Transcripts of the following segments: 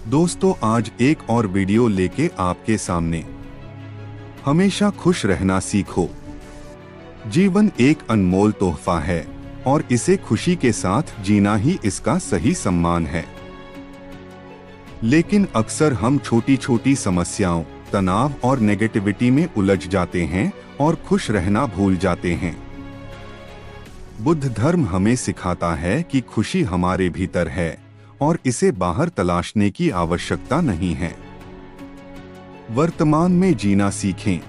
दोस्तों, आज एक और वीडियो लेके आपके सामने। हमेशा खुश रहना सीखो। जीवन एक अनमोल तोहफा है और इसे खुशी के साथ जीना ही इसका सही सम्मान है। लेकिन अक्सर हम छोटी छोटी समस्याओं, तनाव और नेगेटिविटी में उलझ जाते हैं और खुश रहना भूल जाते हैं। बुद्ध धर्म हमें सिखाता है कि खुशी हमारे भीतर है और इसे बाहर तलाशने की आवश्यकता नहीं है। वर्तमान में जीना सीखें।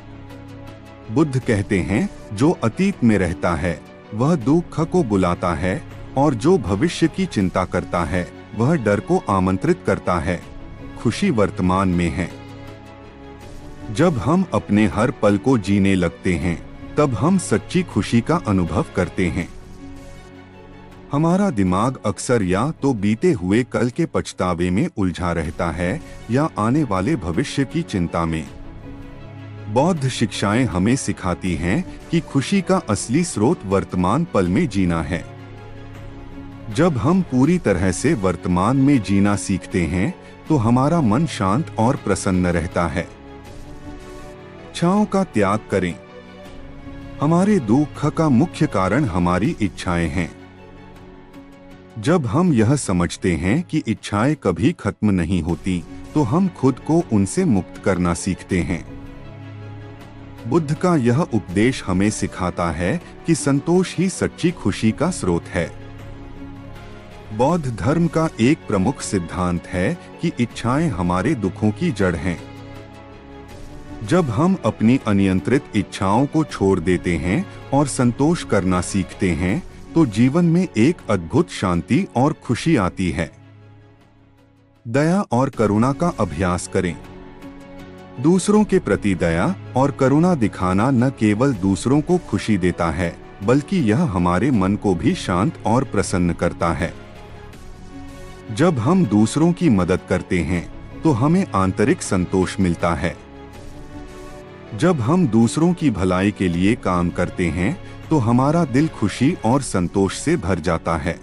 बुद्ध कहते हैं, जो अतीत में रहता है वह दुख को बुलाता है और जो भविष्य की चिंता करता है वह डर को आमंत्रित करता है। खुशी वर्तमान में है। जब हम अपने हर पल को जीने लगते हैं, तब हम सच्ची खुशी का अनुभव करते हैं। हमारा दिमाग अक्सर या तो बीते हुए कल के पछतावे में उलझा रहता है या आने वाले भविष्य की चिंता में। बौद्ध शिक्षाएं हमें सिखाती हैं कि खुशी का असली स्रोत वर्तमान पल में जीना है। जब हम पूरी तरह से वर्तमान में जीना सीखते हैं, तो हमारा मन शांत और प्रसन्न रहता है। इच्छाओं का त्याग करें। हमारे दुख का मुख्य कारण हमारी इच्छाएं हैं। जब हम यह समझते हैं कि इच्छाएं कभी खत्म नहीं होती, तो हम खुद को उनसे मुक्त करना सीखते हैं। बुद्ध का यह उपदेश हमें सिखाता है कि संतोष ही सच्ची खुशी का स्रोत है। बौद्ध धर्म का एक प्रमुख सिद्धांत है कि इच्छाएं हमारे दुखों की जड़ हैं। जब हम अपनी अनियंत्रित इच्छाओं को छोड़ देते हैं और संतोष करना सीखते हैं, तो जीवन में एक अद्भुत शांति और खुशी आती है। दया और करुणा का अभ्यास करें। दूसरों के प्रति दया और करुणा दिखाना न केवल दूसरों को खुशी देता है, बल्कि यह हमारे मन को भी शांत और प्रसन्न करता है। जब हम दूसरों की मदद करते हैं, तो हमें आंतरिक संतोष मिलता है। जब हम दूसरों की भलाई के लिए काम करते हैं, तो हमारा दिल खुशी और संतोष से भर जाता है।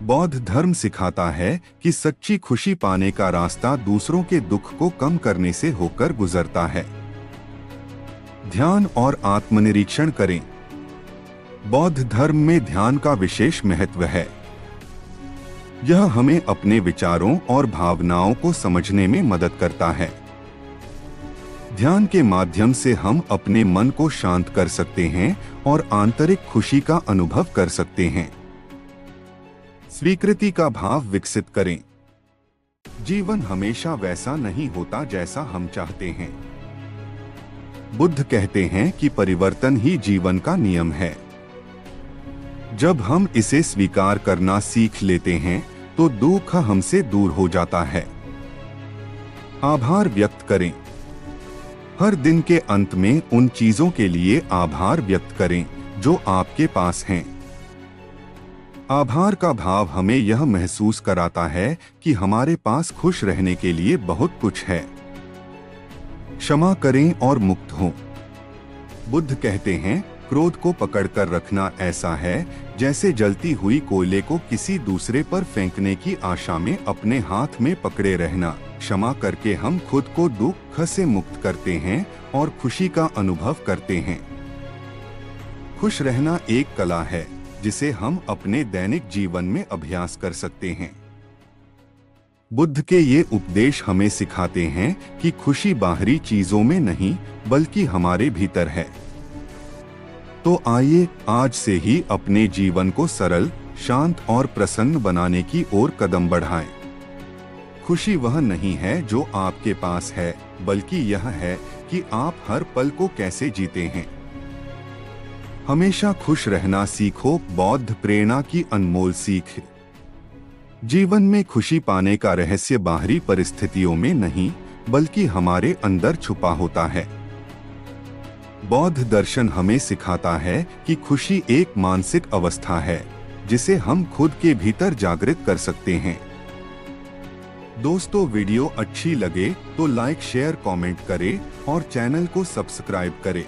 बौद्ध धर्म सिखाता है कि सच्ची खुशी पाने का रास्ता दूसरों के दुख को कम करने से होकर गुजरता है। ध्यान और आत्मनिरीक्षण करें। बौद्ध धर्म में ध्यान का विशेष महत्व है। यह हमें अपने विचारों और भावनाओं को समझने में मदद करता है। ध्यान के माध्यम से हम अपने मन को शांत कर सकते हैं और आंतरिक खुशी का अनुभव कर सकते हैं। स्वीकृति का भाव विकसित करें। जीवन हमेशा वैसा नहीं होता जैसा हम चाहते हैं। बुद्ध कहते हैं कि परिवर्तन ही जीवन का नियम है। जब हम इसे स्वीकार करना सीख लेते हैं, तो दुख हमसे दूर हो जाता है। आभार व्यक्त करें। हर दिन के अंत में उन चीजों के लिए आभार व्यक्त करें जो आपके पास हैं। आभार का भाव हमें यह महसूस कराता है कि हमारे पास खुश रहने के लिए बहुत कुछ है। क्षमा करें और मुक्त हों। बुद्ध कहते हैं, क्रोध को पकड़कर रखना ऐसा है जैसे जलती हुई कोयले को किसी दूसरे पर फेंकने की आशा में अपने हाथ में पकड़े रहना। क्षमा करके हम खुद को दुख से मुक्त करते हैं और खुशी का अनुभव करते हैं। खुश रहना एक कला है जिसे हम अपने दैनिक जीवन में अभ्यास कर सकते हैं। बुद्ध के ये उपदेश हमें सिखाते हैं कि खुशी बाहरी चीजों में नहीं, बल्कि हमारे भीतर है। तो आइए आज से ही अपने जीवन को सरल, शांत और प्रसन्न बनाने की ओर कदम बढ़ाएं। खुशी वह नहीं है जो आपके पास है, बल्कि यह है कि आप हर पल को कैसे जीते हैं। हमेशा खुश रहना सीखो। बौद्ध प्रेरणा की अनमोल सीख। जीवन में खुशी पाने का रहस्य बाहरी परिस्थितियों में नहीं, बल्कि हमारे अंदर छुपा होता है। बौद्ध दर्शन हमें सिखाता है कि खुशी एक मानसिक अवस्था है जिसे हम खुद के भीतर जागृत कर सकते हैं। दोस्तों, वीडियो अच्छी लगे तो लाइक, शेयर, कमेंट करें और चैनल को सब्सक्राइब करें।